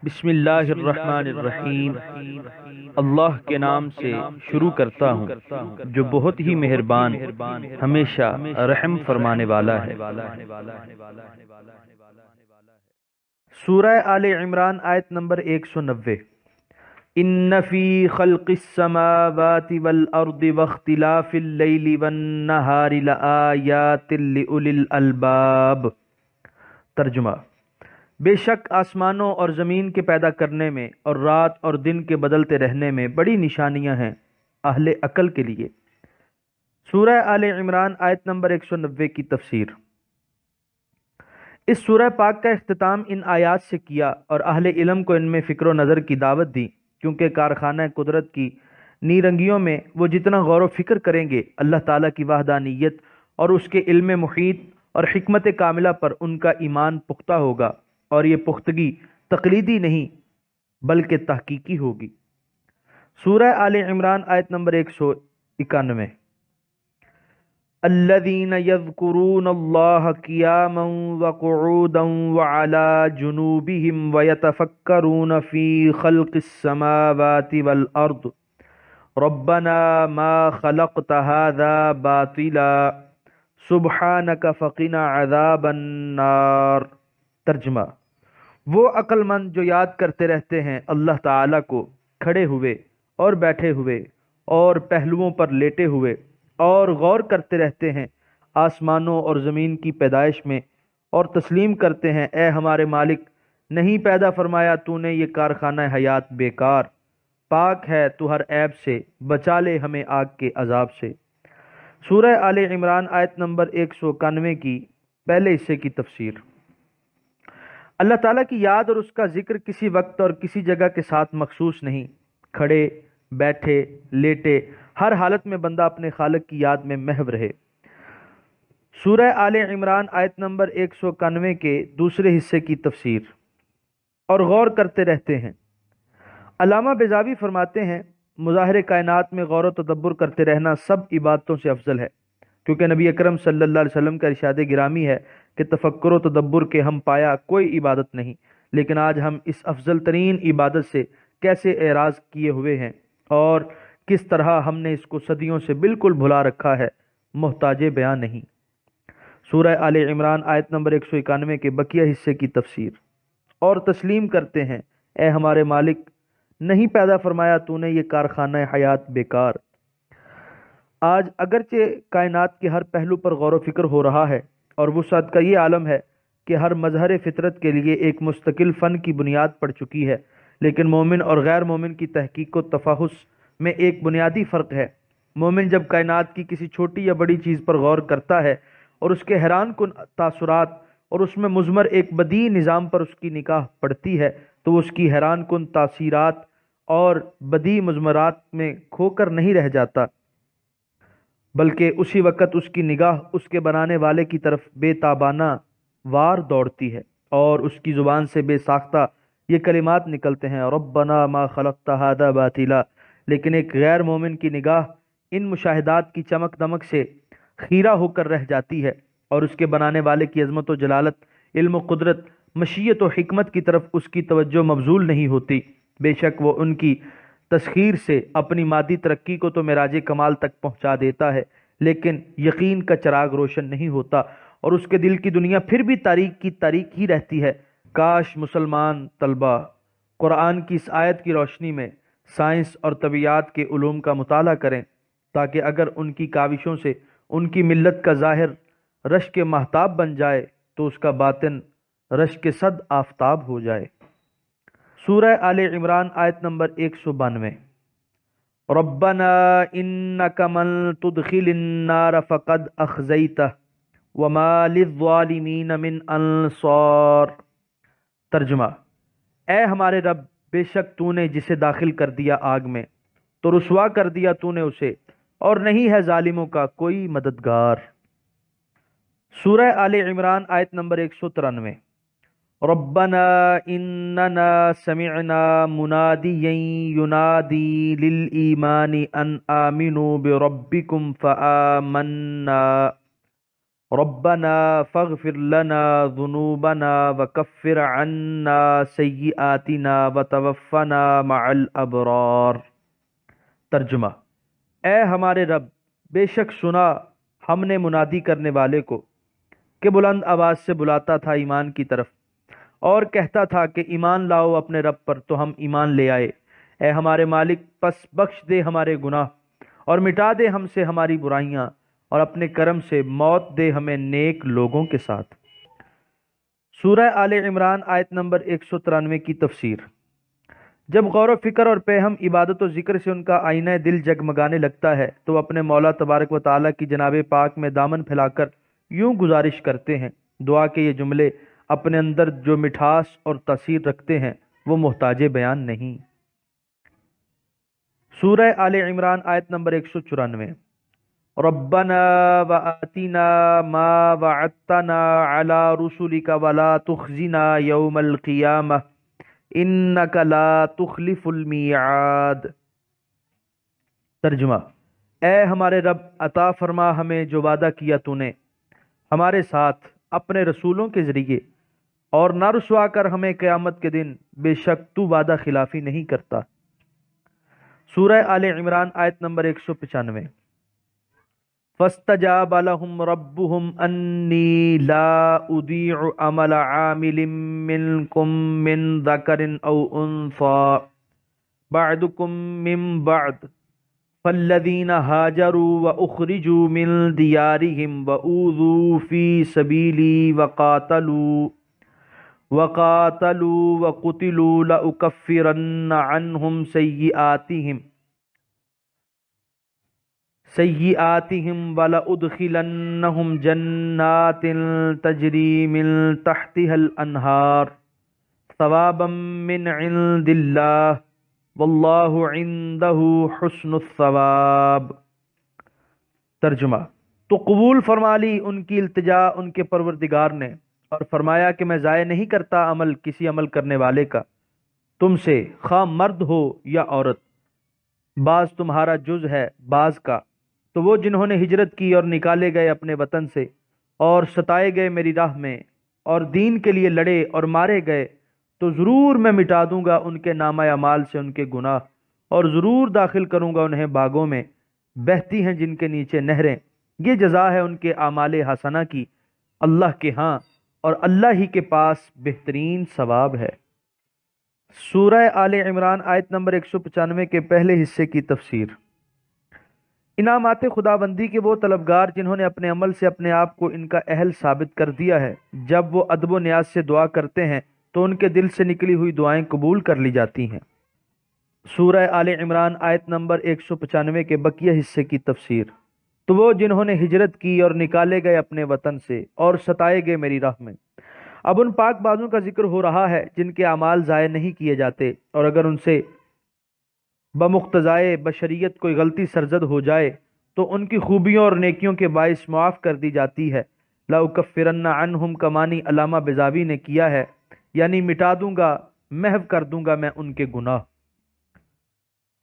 بسم اللہ الرحمن الرحیم۔ اللہ کے نام سے شروع کرتا ہوں جو بہت ہی مہربان ہمیشہ رحم فرمانے والا ہے۔ سورہ آل عمران آیت نمبر 190۔ ان فی خلق السماوات والارض واختلاف اللیل والنہار لآیات لأولی الالباب۔ ترجمہ: بے شک آسمانوں اور زمین کے پیدا کرنے میں اور رات اور دن کے بدلتے رہنے میں بڑی نشانیاں ہیں اہل عقل کے لیے۔ سورہ آل عمران آیت نمبر 190 کی تفسیر۔ اس سورہ پاک کا اختتام ان آیات سے کیا اور اہل علم کو ان میں فکر و نظر کی دعوت دی، کیونکہ کارخانہ قدرت کی نیرنگیوں میں وہ جتنا غور و فکر کریں گے اللہ تعالیٰ کی وحدانیت اور اس کے علم محیط اور حکمت کاملہ پر ان کا ایمان پختہ ہوگا، اور یہ پختگی تقلیدی نہیں بلکہ تحقیقی ہوگی۔ سورہ آل عمران آیت نمبر 191۔ الذین یذکرون اللہ قیاما وقعودا وعلی جنوبہم ویتفکرون فی خلق السماوات والارض ربنا ما خلقت هذا باطلا سبحانک فقنا عذاب النار۔ ترجمہ: وہ عقل مند جو یاد کرتے رہتے ہیں اللہ تعالیٰ کو کھڑے ہوئے اور بیٹھے ہوئے اور پہلوؤں پر لیٹے ہوئے، اور غور کرتے رہتے ہیں آسمانوں اور زمین کی پیدائش میں، اور تسلیم کرتے ہیں اے ہمارے مالک، نہیں پیدا فرمایا تو نے یہ کارخانہ حیات بیکار، پاک ہے تو ہر عیب سے، بچا لے ہمیں آگ کے عذاب سے۔ سورہ آل عمران آیت نمبر 191 کی پہلے حصے کی تفسیر۔ اللہ تعالیٰ کی یاد اور اس کا ذکر کسی وقت اور کسی جگہ کے ساتھ مخصوص نہیں، کھڑے بیٹھے لیٹے ہر حالت میں بندہ اپنے خالق کی یاد میں محو رہے۔ سورہ آل عمران آیت نمبر 191 کے دوسرے حصے کی تفسیر۔ اور غور کرتے رہتے ہیں۔ علامہ بیضاوی فرماتے ہیں مظاہر کائنات میں غور و تدبر کرتے رہنا سب عبادتوں سے افضل ہے، کیونکہ نبی اکرم صلی اللہ علیہ وسلم کا ارشاد گرامی ہے کہ تفکر و تدبر کے ہم پایا کوئی عبادت نہیں، لیکن آج ہم اس افضل ترین عبادت سے کیسے اعراض کیے ہوئے ہیں اور کس طرح ہم نے اس کو صدیوں سے بالکل بھلا رکھا ہے، محتاج بیان نہیں۔ سورہ آل عمران آیت نمبر 191 کے بقیہ حصے کی تفسیر۔ اور تسلیم کرتے ہیں اے ہمارے مالک، نہیں پیدا فرمایا تو نے یہ کارخانہ حیات بیکار۔ آج اگرچہ کائنات کے ہر پہلو پر غور و فکر ہو رہا ہے، اور وسعت کا یہ عالم ہے کہ ہر مظہر فطرت کے لیے ایک مستقل فن کی بنیاد پڑ چکی ہے، لیکن مومن اور غیر مومن کی تحقیق و تفحص میں ایک بنیادی فرق ہے۔ مومن جب کائنات کی کسی چھوٹی یا بڑی چیز پر غور کرتا ہے اور اس کے حیران کن تاثرات اور اس میں مضمر ایک بدیع نظام پر اس کی نگاہ پڑتی ہے، تو وہ اس کی حیران کن تاثیرات اور بدیع مضمرات میں کھو کر نہیں رہ جاتا، بلکہ اسی وقت اس کی نگاہ اس کے بنانے والے کی طرف بے تابانہ وار دوڑتی ہے، اور اس کی زبان سے بے ساختہ یہ کلمات نکلتے ہیں ربنا ما خلقت هذا باطلا۔ لیکن ایک غیر مومن کی نگاہ ان مشاہدات کی چمک دمک سے خیرہ ہو کر رہ جاتی ہے، اور اس کے بنانے والے کی عظمت و جلالت، علم و قدرت، مشیت و حکمت کی طرف اس کی توجہ مبذول نہیں ہوتی۔ بے شک وہ ان کی تسخیر سے اپنی مادی ترقی کو تو معراج کمال تک پہنچا دیتا ہے، لیکن یقین کا چراغ روشن نہیں ہوتا، اور اس کے دل کی دنیا پھر بھی تاریک کی تاریک ہی رہتی ہے۔ کاش مسلمان طلبہ قرآن کی اس آیت کی روشنی میں سائنس اور طبیعیات کے علوم کا مطالعہ کریں، تاکہ اگر ان کی کاوشوں سے ان کی ملت کا ظاہر رشک مہتاب بن جائے تو اس کا باطن رشک صد آفتاب ہو جائے۔ سورہ آل عمران آیت نمبر 192۔ ربنا انک من تدخل النار فقد اخزیتہ وما للظالمین من انصار۔ ترجمہ: اے ہمارے رب، بے شک تو نے جسے داخل کر دیا آگ میں تو رسوا کر دیا تو نے اسے، اور نہیں ہے ظالموں کا کوئی مددگار۔ سورہ آل عمران آیت نمبر 193۔ ربنا اننا سمعنا منادیا ینادی للایمان ان آمنوا بربکم فآمنا۔ ربنا فاغفر لنا ذنوبنا وکفر عنا سیئاتنا وتوفنا مع الابرار۔ ترجمہ: اے ہمارے رب، بے شک سنا ہم نے منادی کرنے والے کو کہ بلند آواز سے بلاتا تھا ایمان کی طرف، اور کہتا تھا کہ ایمان لاؤ اپنے رب پر، تو ہم ایمان لے آئے۔ اے ہمارے مالک، پس بخش دے ہمارے گناہ اور مٹا دے ہم سے ہماری برائیاں، اور اپنے کرم سے موت دے ہمیں نیک لوگوں کے ساتھ۔ سورہ آل عمران آیت نمبر 193 کی تفسیر۔ جب غور و فکر اور پہم عبادت و ذکر سے ان کا آئینہ دل جگمگانے لگتا ہے تو وہ اپنے مولا تبارک و تعالیٰ کی جناب پاک میں دامن پھیلا کر یوں گزارش کرتے ہیں۔ دعا کے یہ جملے اپنے اندر جو مٹھاس اور تاثیر رکھتے ہیں وہ محتاج بیان نہیں۔ سورہ آل عمران آیت نمبر 194۔ ربنا وآتنا ما وعدتنا على رسلك ولا تخزنا يوم القيامة انک لا تخلف المیعاد۔ ترجمہ: اے ہمارے رب، عطا فرما ہمیں جو وعدہ کیا تو نے ہمارے ساتھ اپنے رسولوں کے ذریعے، اور نہ رسوا کر ہمیں قیامت کے دن، بے شک تو وعدہ خلافی نہیں کرتا۔ سورہ آل عمران آیت نمبر 195۔ فاستجاب لهم ربهم انی لا اضیع عمل عامل منکم من ذکر او انثى بعدکم من بعد فالذین هاجروا واخرجوا من دیارهم واوذوا فی سبیلی وقاتلوا وقتلوا لأکفرن عنہم سیئاتهم ولأدخلنهم جنات تجری من تحتها الانہار ثوابا من عند اللہ واللہ عنده حسن الثواب۔ ترجمہ: تو قبول فرما لی ان کی التجا ان کے پروردگار نے، اور فرمایا کہ میں ضائع نہیں کرتا عمل کسی عمل کرنے والے کا تم سے، خواہ مرد ہو یا عورت، بعض تمہارا جز ہے بعض کا، تو وہ جنہوں نے ہجرت کی اور نکالے گئے اپنے وطن سے اور ستائے گئے میری راہ میں اور دین کے لیے لڑے اور مارے گئے، تو ضرور میں مٹا دوں گا ان کے نامہ اعمال سے ان کے گناہ، اور ضرور داخل کروں گا انہیں باغوں میں بہتی ہیں جن کے نیچے نہریں۔ یہ جزا ہے ان کے اعمال حسنہ کی اللہ کے ہاں، اور اللہ ہی کے پاس بہترین ثواب ہے۔ سورہ آل عمران آیت نمبر 195 کے پہلے حصے کی تفسیر۔ انعامات خداوندی کے وہ طلبگار جنہوں نے اپنے عمل سے اپنے آپ کو ان کا اہل ثابت کر دیا ہے، جب وہ ادب و نیاز سے دعا کرتے ہیں تو ان کے دل سے نکلی ہوئی دعائیں قبول کر لی جاتی ہیں۔ سورہ آل عمران آیت نمبر 195 کے بقیہ حصے کی تفسیر۔ تو وہ جنہوں نے ہجرت کی اور نکالے گئے اپنے وطن سے اور ستائے گئے میری راہ میں۔ اب ان پاک بازوں کا ذکر ہو رہا ہے جن کے اعمال ضائع نہیں کیے جاتے، اور اگر ان سے بمقتضائے بشریت کوئی غلطی سرزد ہو جائے تو ان کی خوبیوں اور نیکیوں کے باعث معاف کر دی جاتی ہے۔ لَأُكَفِّرَنَّ عَنْهُمْ کا معنی علامہ بزاوی نے کیا ہے، یعنی مٹا دوں گا، محو کر دوں گا میں ان کے گناہ۔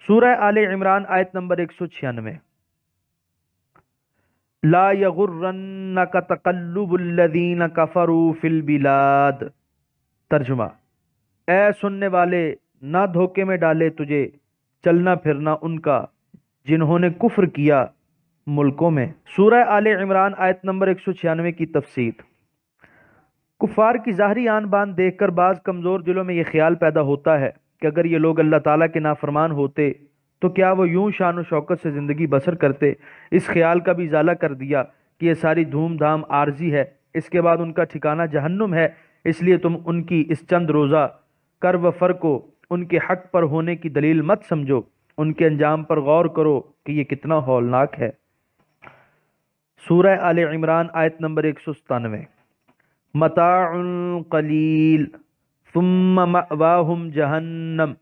سورہ آل عمران آیت نمبر 196۔ لا یغرنک تقلب الذین کفروا فی البلاد۔ ترجمہ: اے سننے والے، نہ دھوکے میں ڈالے تجھے چلنا پھرنا ان کا جنہوں نے کفر کیا ملکوں میں۔ سورہ آل عمران آیت نمبر 196 کی تفسیر۔ کفار کی ظاہری آن بان دیکھ کر بعض کمزور دلوں میں یہ خیال پیدا ہوتا ہے کہ اگر یہ لوگ اللہ تعالیٰ کے نافرمان ہوتے تو کیا وہ یوں شان و شوکت سے زندگی بسر کرتے۔ اس خیال کا بھی ازالہ کر دیا کہ یہ ساری دھوم دھام عارضی ہے، اس کے بعد ان کا ٹھکانہ جہنم ہے، اس لیے تم ان کی اس چند روزہ کر و فر کو ان کے حق پر ہونے کی دلیل مت سمجھو، ان کے انجام پر غور کرو کہ یہ کتنا ہولناک ہے۔ سورہ آل عمران آیت نمبر 197۔ متاع قلیل ثم مأواہم جہنم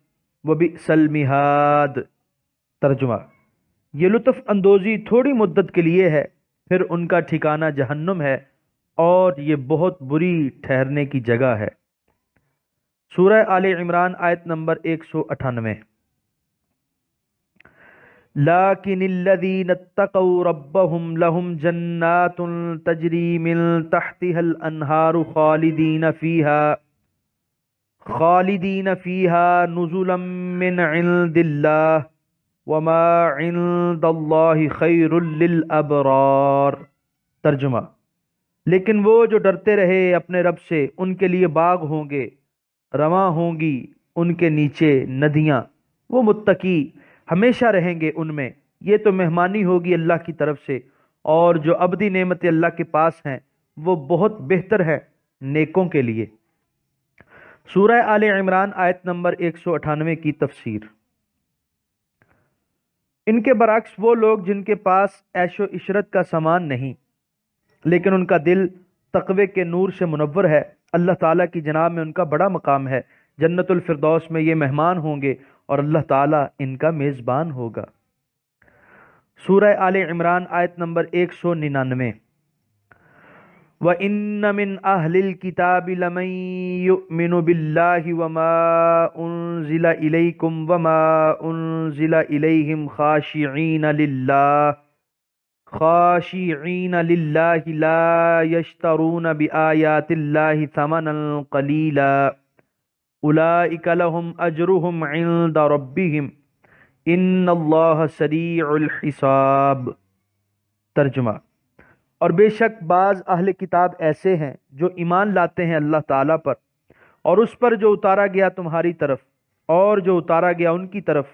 وبئس المہاد۔ ترجمہ: یہ لطف اندوزی تھوڑی مدت کے لیے ہے، پھر ان کا ٹھکانہ جہنم ہے، اور یہ بہت بری ٹھہرنے کی جگہ ہے۔ سورہ آل عمران آیت نمبر 198۔ لیکن الذین اتقوا ربهم لهم جنات تجری من تحتها الانہار خالدین فیہا نزلا من عند اللہ وما عند اللہ خیر للابرار۔ ترجمہ: لیکن وہ جو ڈرتے رہے اپنے رب سے، ان کے لیے باغ ہوں گے، رواں ہوں گی ان کے نیچے ندیاں، وہ متقی ہمیشہ رہیں گے ان میں، یہ تو مہمانی ہوگی اللہ کی طرف سے، اور جو ابدی نعمت اللہ کے پاس ہیں وہ بہت بہتر ہے نیکوں کے لیے۔ سورہ آل عمران آیت نمبر 198 کی تفسیر۔ ان کے برعکس وہ لوگ جن کے پاس عیش و عشرت کا سامان نہیں لیکن ان کا دل تقوی کے نور سے منور ہے، اللہ تعالیٰ کی جناب میں ان کا بڑا مقام ہے، جنت الفردوس میں یہ مہمان ہوں گے اور اللہ تعالیٰ ان کا میزبان ہوگا۔ سورہ آل عمران آیت نمبر 199۔ وَإِنَّ مِنْ أَهْلِ الْكِتَابِ لَمَنْ يُؤْمِنُ بِاللَّهِ وَمَا أُنْزِلَ إِلَيْكُمْ وَمَا أُنْزِلَ إِلَيْهِمْ خاشعين لله لا يشترون بآيات الله ثمنا قليلا أولئك لهم أجرهم عند ربهم إن الله سريع الحساب۔ ترجمہ: اور بے شک بعض اہل کتاب ایسے ہیں جو ایمان لاتے ہیں اللہ تعالیٰ پر اور اس پر جو اتارا گیا تمہاری طرف اور جو اتارا گیا ان کی طرف،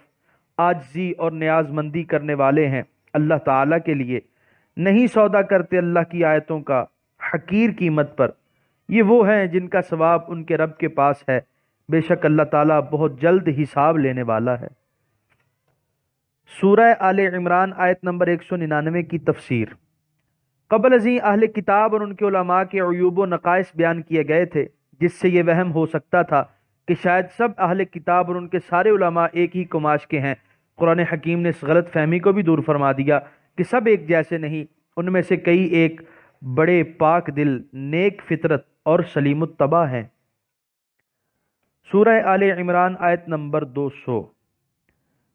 عاجزی اور نیاز مندی کرنے والے ہیں اللہ تعالیٰ کے لیے، نہیں سودا کرتے اللہ کی آیتوں کا حقیر قیمت پر، یہ وہ ہیں جن کا ثواب ان کے رب کے پاس ہے، بے شک اللہ تعالیٰ بہت جلد حساب لینے والا ہے۔ سورہ آل عمران آیت نمبر 199 کی تفسیر۔ قبل ازیں اہل کتاب اور ان کے علماء کے عیوب و نقائص بیان کیے گئے تھے، جس سے یہ وہم ہو سکتا تھا کہ شاید سب اہل کتاب اور ان کے سارے علماء ایک ہی کماش کے ہیں۔ قرآن حکیم نے اس غلط فہمی کو بھی دور فرما دیا کہ سب ایک جیسے نہیں، ان میں سے کئی ایک بڑے پاک دل، نیک فطرت اور سلیم الطبع ہیں۔ سورہ آل عمران آیت نمبر 200۔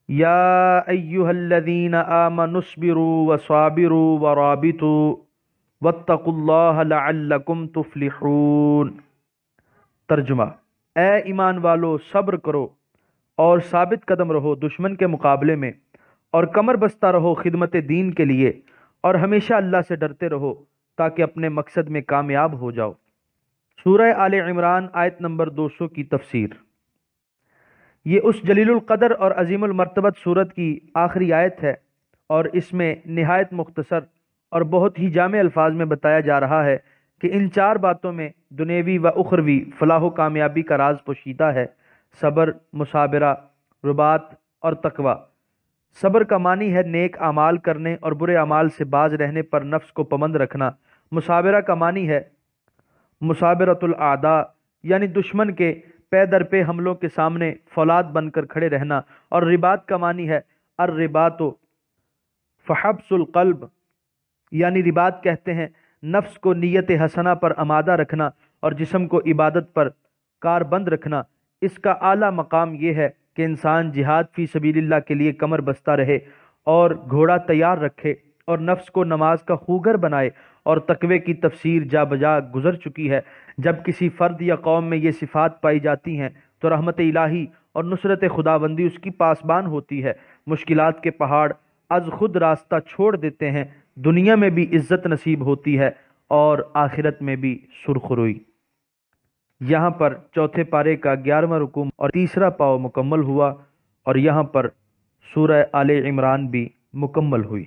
یا ایہا الذین آمنوا اصبروا وصابروا ورابطوا واتقوا اللہ لعلکم تفلحون۔ ترجمہ: اے ایمان والو، صبر کرو اور ثابت قدم رہو دشمن کے مقابلے میں، اور کمر بستہ رہو خدمت دین کے لیے، اور ہمیشہ اللہ سے ڈرتے رہو تاکہ اپنے مقصد میں کامیاب ہو جاؤ۔ سورہ آل عمران آیت نمبر 200 کی تفسیر۔ یہ اس جلیل القدر اور عظیم المرتبت سورت کی آخری آیت ہے، اور اس میں نہایت مختصر اور بہت ہی جامع الفاظ میں بتایا جا رہا ہے کہ ان چار باتوں میں دنیوی و اخروی فلاح و کامیابی کا راز پوشیدہ ہے: صبر، مصابرہ، رباط اور تقوی۔ صبر کا معنی ہے نیک اعمال کرنے اور برے اعمال سے باز رہنے پر نفس کو پابند رکھنا۔ مصابرہ کا معنی ہے مصابرۃ الاعداء، یعنی دشمن کے پے در پے حملوں کے سامنے فولاد بن کر کھڑے رہنا، اور رباط کا معنی ہے الرباط فحبس القلب، یعنی رباط کہتے ہیں نفس کو نیت حسنہ پر آمادہ رکھنا اور جسم کو عبادت پر کاربند رکھنا۔ اس کا اعلیٰ مقام یہ ہے کہ انسان جہاد فی سبیل اللہ کے لیے کمر بستہ رہے اور گھوڑا تیار رکھے اور نفس کو نماز کا خوگر بنائے، اور تقوی کی تفسیر جا بجا گزر چکی ہے۔ جب کسی فرد یا قوم میں یہ صفات پائی جاتی ہیں تو رحمت الہی اور نصرت خداوندی اس کی پاسبان ہوتی ہے، مشکلات کے پہاڑ از خود راستہ چھوڑ دیتے ہیں، دنیا میں بھی عزت نصیب ہوتی ہے اور آخرت میں بھی سرخروئی۔ یہاں پر چوتھے پارے کا 11واں رکوع اور تیسرا پاؤ مکمل ہوا، اور یہاں پر سورہ آل عمران بھی مکمل ہوئی۔